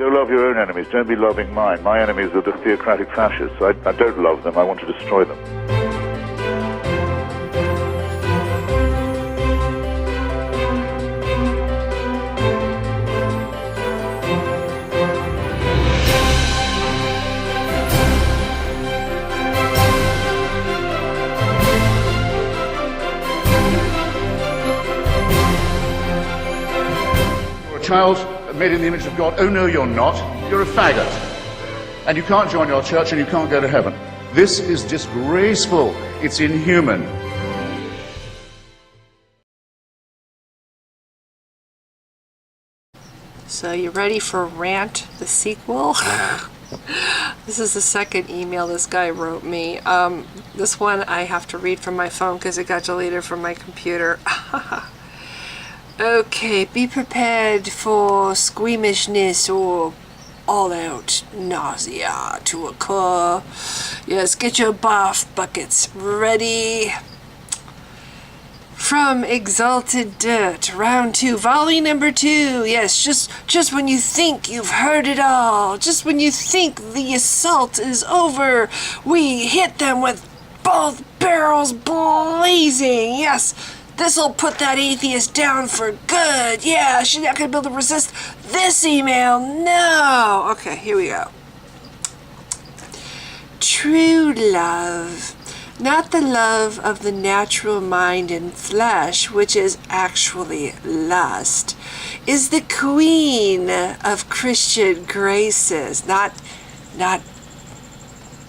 Go love your own enemies. Don't be loving mine. My enemies are the theocratic fascists. I don't love them. I want to destroy them. You're a child made in the image of God. Oh no, you're not. You're a faggot. And you can't join your church and you can't go to heaven. This is disgraceful. It's inhuman. So you ready for Rant, the sequel? This is the second email this guy wrote me. This one I have to read from my phone because it got deleted from my computer. Okay, be prepared for squeamishness or all-out nausea to occur. Yes, get your bath buckets ready. From Exalted Dirt, round 2, volley number 2. Yes, just when you think you've heard it all, just when you think the assault is over, we hit them with both barrels blazing. Yes, this'll put that atheist down for good. Yeah, she's not gonna be able to resist this email. No. Okay, here we go. True love. Not the love of the natural mind and flesh, which is actually lust, is the queen of Christian graces, not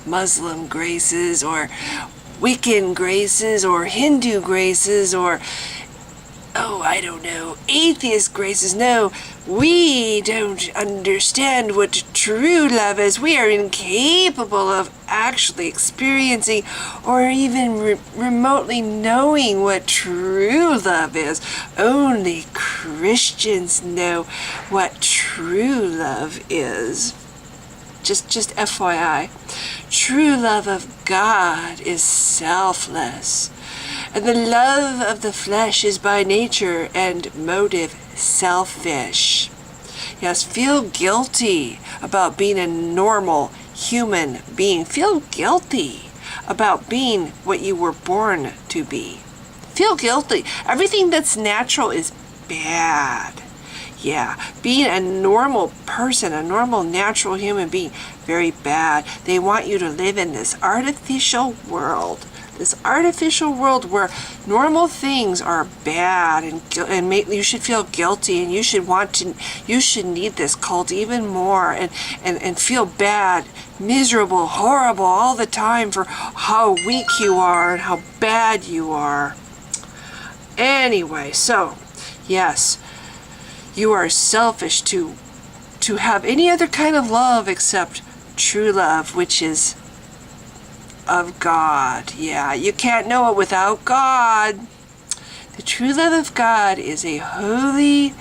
Muslim graces or Wiccan graces or Hindu graces or, I don't know, atheist graces. No, we don't understand what true love is. We are incapable of actually experiencing or even remotely knowing what true love is. Only Christians know what true love is. Just FYI, true love of God is selfless, and the love of the flesh is by nature and motive selfish. Yes, feel guilty about being a normal human being. Feel guilty about being what you were born to be. Feel guilty. Everything that's natural is bad. Yeah, being a normal person, a normal natural human being, very bad. They want you to live in this artificial world. This artificial world where normal things are bad and you should feel guilty, and you should need this cult even more and feel bad, miserable, horrible all the time for how weak you are and how bad you are. Anyway, so yes, you are selfish to have any other kind of love except true love, which is of God. Yeah, you can't know it without God. The true love of God is a holy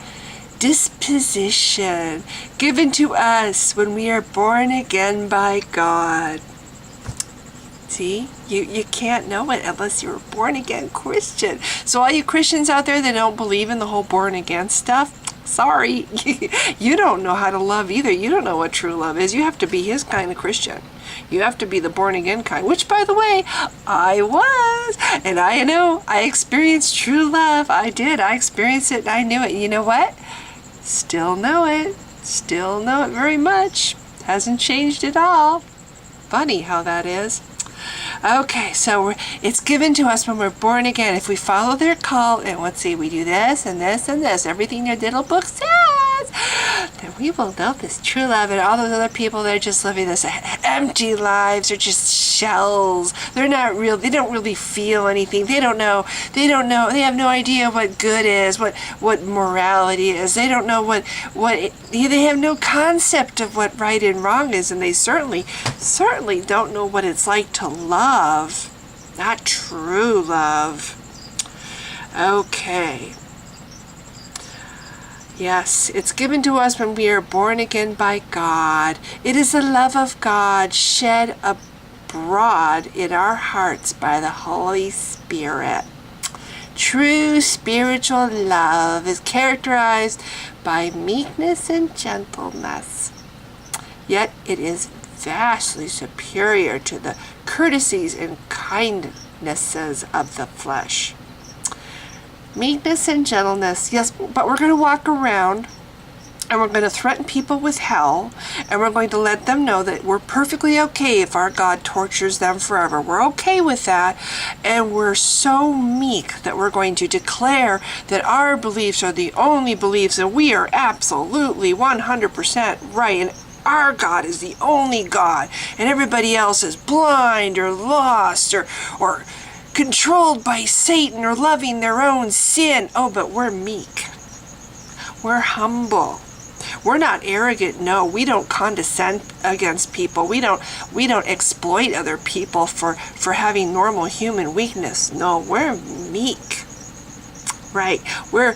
disposition given to us when we are born again by God. See, you can't know it unless you're a born again Christian. So all you Christians out there that don't believe in the whole born again stuff, sorry, you don't know how to love either. You don't know what true love is. You have to be his kind of Christian. You have to be the born again kind, which, by the way, I was. And I know I experienced true love. I did. I experienced it and I knew it. You know what? Still know it. Still know it very much. Hasn't changed at all. Funny how that is. Okay, so it's given to us when we're born again. If we follow their cult, and let's see, we do this and this and this, everything their little book says, then we will know this true love. And all those other people that are just living this empty lives are just shells. They're not real. They don't really feel anything. They don't know. They have no idea what good is, what morality is. They don't know they have no concept of what right and wrong is, and they certainly don't know what it's like to love, not true love. Okay. Yes, it's given to us when we are born again by God. It is the love of God shed abroad in our hearts by the Holy Spirit. True spiritual love is characterized by meekness and gentleness. yet it is vastly superior to the courtesies and kindnesses of the flesh. Meekness and gentleness, yes, but we're going to walk around and we're going to threaten people with hell, and we're going to let them know that we're perfectly okay if our God tortures them forever. We're okay with that, and we're so meek that we're going to declare that our beliefs are the only beliefs, and we are absolutely 100% right, and our God is the only God, and everybody else is blind or lost or controlled by Satan or loving their own sin. Oh, but we're meek. We're humble. We're not arrogant. No, we don't condescend against people. We don't exploit other people for having normal human weakness. No, we're meek. Right. We're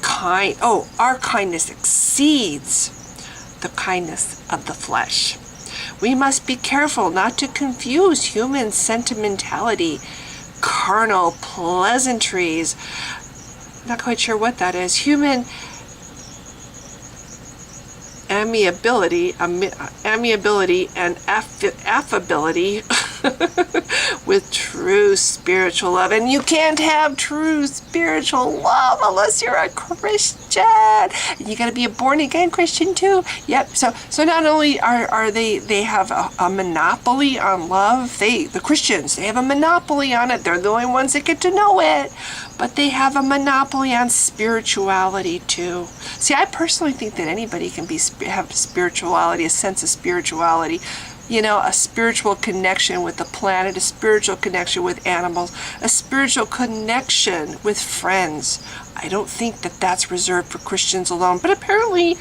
kind. Oh, our kindness exceeds the kindness of the flesh. We must be careful not to confuse human sentimentality, carnal pleasantries. Not quite sure what that is. Human amiability and affability with true spiritual love. And you can't have true spiritual love unless you're a Christian. And you got to be a born again Christian too. Yep. So not only are they have a monopoly on love, the Christians, they have a monopoly on it. They're the only ones that get to know it. But they have a monopoly on spirituality too. See, I personally think that anybody can have spirituality, a sense of spirituality. You know, a spiritual connection with the planet, a spiritual connection with animals, a spiritual connection with friends. I don't think that that's reserved for Christians alone, but apparently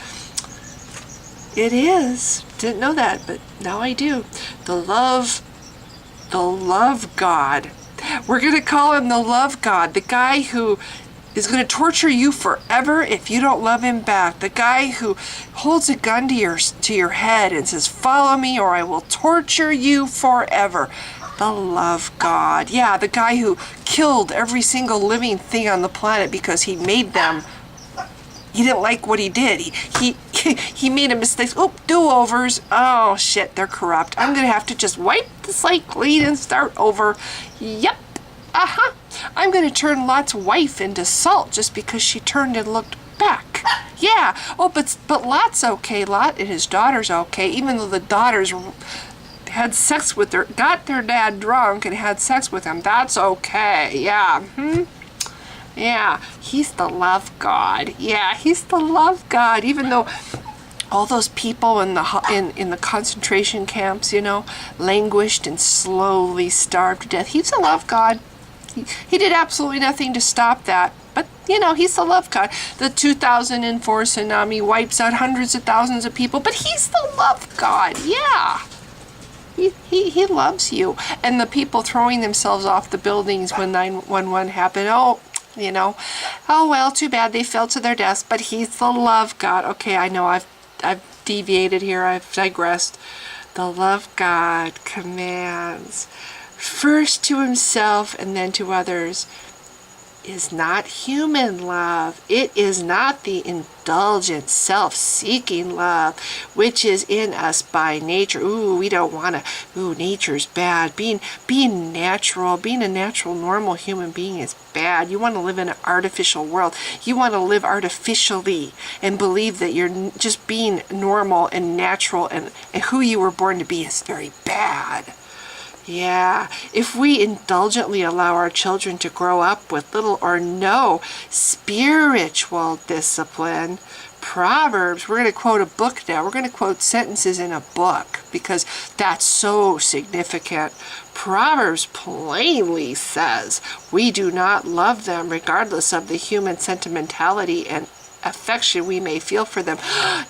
it is. Didn't know that, but now I do. The love God. We're going to call him the love God, the guy who is going to torture you forever if you don't love him back. The guy who holds a gun to your head and says, "Follow me or I will torture you forever." The love God. Yeah, the guy who killed every single living thing on the planet because he made them. He didn't like what he did. He made a mistake. Oh, do-overs. Oh, shit, they're corrupt. I'm going to have to just wipe the slate clean and start over. Yep. Uh-huh. I'm going to turn Lot's wife into salt just because she turned and looked back. Yeah. Oh, but Lot's okay. Lot and his daughter's okay, even though the daughters had sex with got their dad drunk and had sex with him. That's okay. Yeah. Yeah, he's the love God. Yeah, he's the love God. Even though all those people in the concentration camps, you know, languished and slowly starved to death, he's the love God. He did absolutely nothing to stop that. But, you know, he's the love God. The 2004 tsunami wipes out hundreds of thousands of people, but he's the love God. Yeah. He loves you. And the people throwing themselves off the buildings when 9/11 happened, you know, oh well, too bad they fell to their deaths, but he's the love God. Okay, I know I've deviated here, I've digressed. The love God commands first to himself and then to others is not human love. It is not the indulgent, self-seeking love, which is in us by nature. Ooh, we don't want to. Ooh, nature's bad. Being natural, being a natural, normal human being is bad. You want to live in an artificial world. You want to live artificially and believe that you're just being normal and natural and who you were born to be is very bad. Yeah, if we indulgently allow our children to grow up with little or no spiritual discipline, Proverbs, we're going to quote a book now. We're going to quote sentences in a book because that's so significant. Proverbs plainly says we do not love them regardless of the human sentimentality and affection we may feel for them.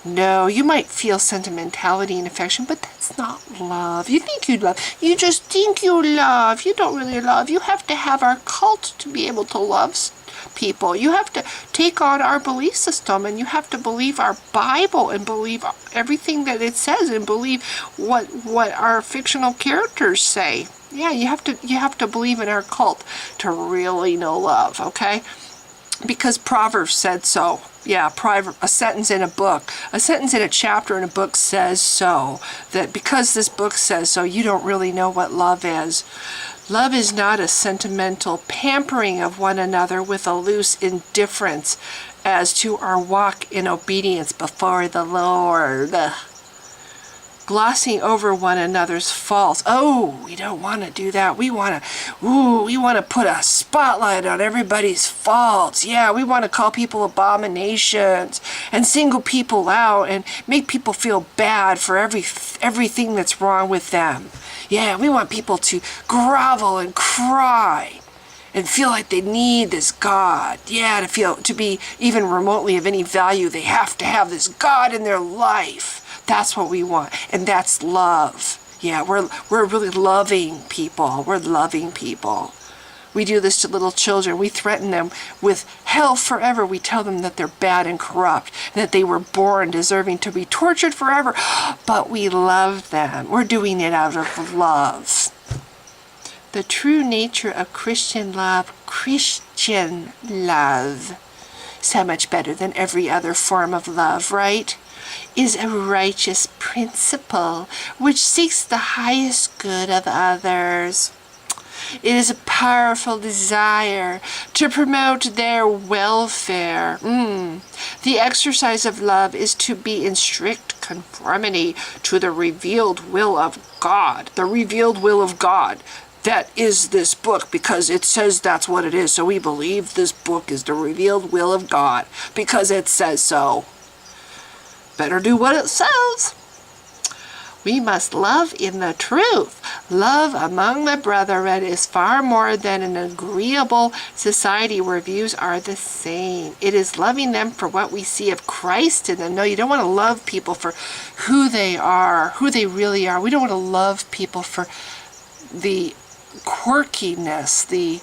No, you might feel sentimentality and affection, but that's not love. You think you love. You just think you love. You don't really love. You have to have our cult to be able to love people. You have to take on our belief system, and you have to believe our Bible and believe everything that it says and believe what our fictional characters say. Yeah, you have to believe in our cult to really know love, okay? because Proverbs said so. Yeah, a sentence in a book, a sentence in a chapter in a book says so. That because this book says so, you don't really know what love is. Love is not a sentimental pampering of one another with a loose indifference as to our walk in obedience before the Lord. Glossing over one another's faults. Oh, we don't want to do that. We want to put a spotlight on everybody's faults. Yeah, we want to call people abominations and single people out and make people feel bad for everything that's wrong with them. Yeah, we want people to grovel and cry and feel like they need this God. Yeah, to be even remotely of any value, they have to have this God in their life. That's what we want, and that's love. Yeah, we're really loving people. We're loving people. We do this to little children. We threaten them with hell forever. We tell them that they're bad and corrupt, and that they were born deserving to be tortured forever. But we love them. We're doing it out of love. The true nature of Christian love, so much better than every other form of love, right? Is a righteous principle which seeks the highest good of others. It is a powerful desire to promote their welfare. The exercise of love is to be in strict conformity to the revealed will of God. The revealed will of God. That is this book, because it says that's what it is. So we believe this book is the revealed will of God because it says so. Better do what it says. We must love in the truth. Love among the brethren is far more than an agreeable society where views are the same. It is loving them for what we see of Christ in them. No, you don't want to love people for who they are, who they really are. We don't want to love people for the quirkiness, the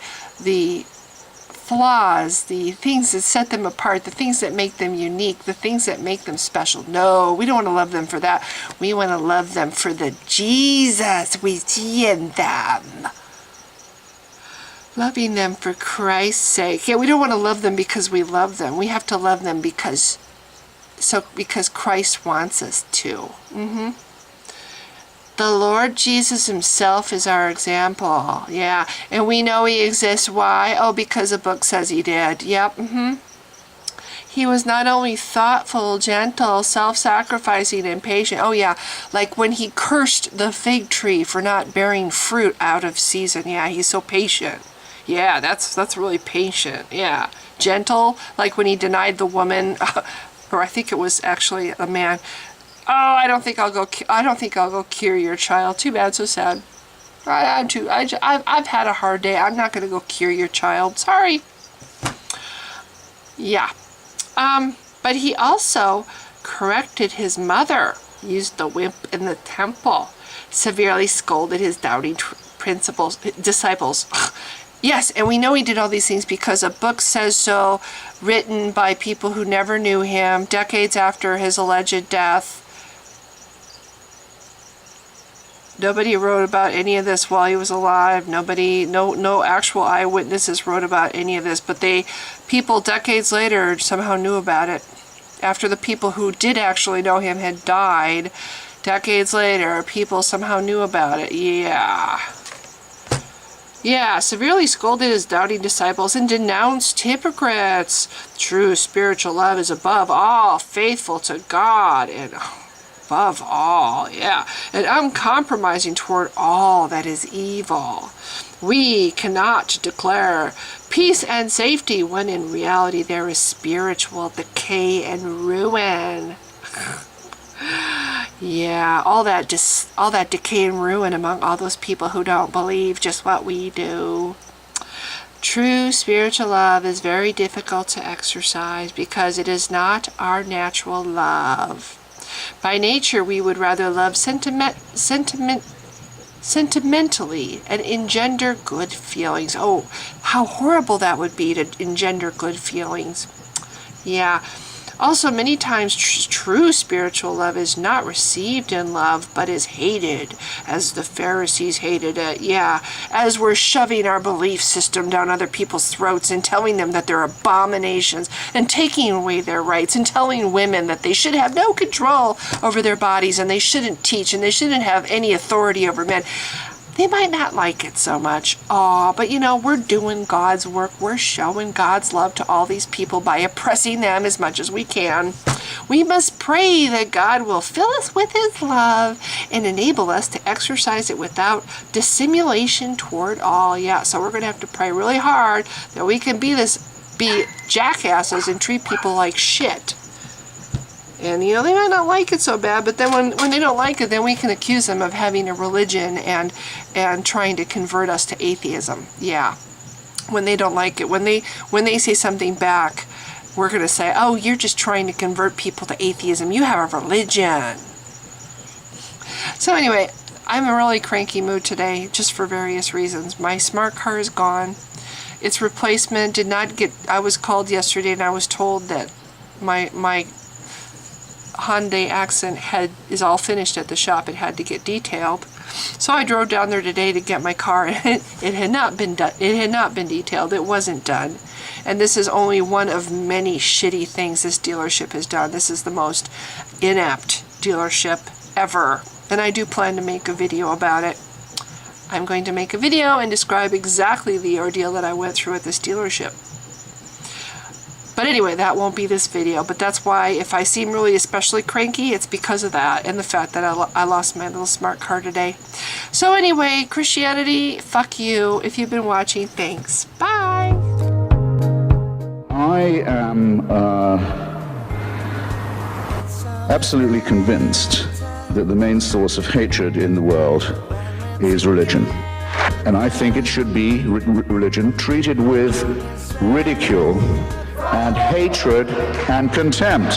flaws, the things that set them apart, the things that make them unique, the things that make them special. No, we don't want to love them for that. We want to love them for the Jesus we see in them. Loving them for Christ's sake. Yeah, we don't want to love them because we love them. We have to love them because Christ wants us to. The Lord Jesus himself is our example. Yeah, and we know he exists. Why? Oh, because the book says he did. Yep. He was not only thoughtful, gentle, self-sacrificing, and patient. Oh, yeah, like when he cursed the fig tree for not bearing fruit out of season. Yeah, he's so patient. Yeah, that's really patient. Yeah, gentle, like when he denied the woman, or I think it was actually a man. Oh, I don't think I'll go cure your child. Too bad, so sad. I've had a hard day. I'm not gonna go cure your child. Sorry. Yeah. But he also corrected his mother, used the whip in the temple, severely scolded his doubting disciples. Yes, and we know he did all these things because a book says so, written by people who never knew him, decades after his alleged death. Nobody wrote about any of this while he was alive. No actual eyewitnesses wrote about any of this, but people decades later somehow knew about it. After the people who did actually know him had died, decades later, people somehow knew about it. Yeah, severely scolded his doubting disciples and denounced hypocrites. True spiritual love is above all faithful to God and above all, and uncompromising toward all that is evil. We cannot declare peace and safety when in reality there is spiritual decay and ruin. Yeah, all that decay and ruin among all those people who don't believe just what we do. True spiritual love is very difficult to exercise because it is not our natural love. By nature, we would rather love sentimentally and engender good feelings. Oh, how horrible that would be to engender good feelings. Yeah, Also, many times true spiritual love is not received in love, but is hated, as the Pharisees hated it. Yeah, as we're shoving our belief system down other people's throats and telling them that they're abominations and taking away their rights and telling women that they should have no control over their bodies and they shouldn't teach and they shouldn't have any authority over men. They might not like it so much. But you know, we're doing God's work. We're showing God's love to all these people by oppressing them as much as we can. We must pray that God will fill us with his love and enable us to exercise it without dissimulation toward all. Yeah, so we're going to have to pray really hard that we can be jackasses and treat people like shit. And, you know, they might not like it so bad, but then when they don't like it, then we can accuse them of having a religion and trying to convert us to atheism. Yeah. When they don't like it, when they say something back, we're going to say, oh, you're just trying to convert people to atheism. You have a religion. So anyway, I'm in a really cranky mood today, just for various reasons. My smart car is gone. Its replacement did not get, I was called yesterday and I was told that my Hyundai Accent is all finished at the shop. It had to get detailed. So I drove down there today to get my car, and it had not been done. It had not been detailed. It wasn't done. And this is only one of many shitty things this dealership has done. This is the most inept dealership ever. And I do plan to make a video about it. I'm going to make a video and describe exactly the ordeal that I went through at this dealership. But anyway, that won't be this video. But that's why if I seem really especially cranky, it's because of that and the fact that I lost my little smart car today. So anyway, Christianity, fuck you. If you've been watching, thanks. Bye. I am absolutely convinced that the main source of hatred in the world is religion. And I think it should be religion treated with ridicule and hatred and contempt.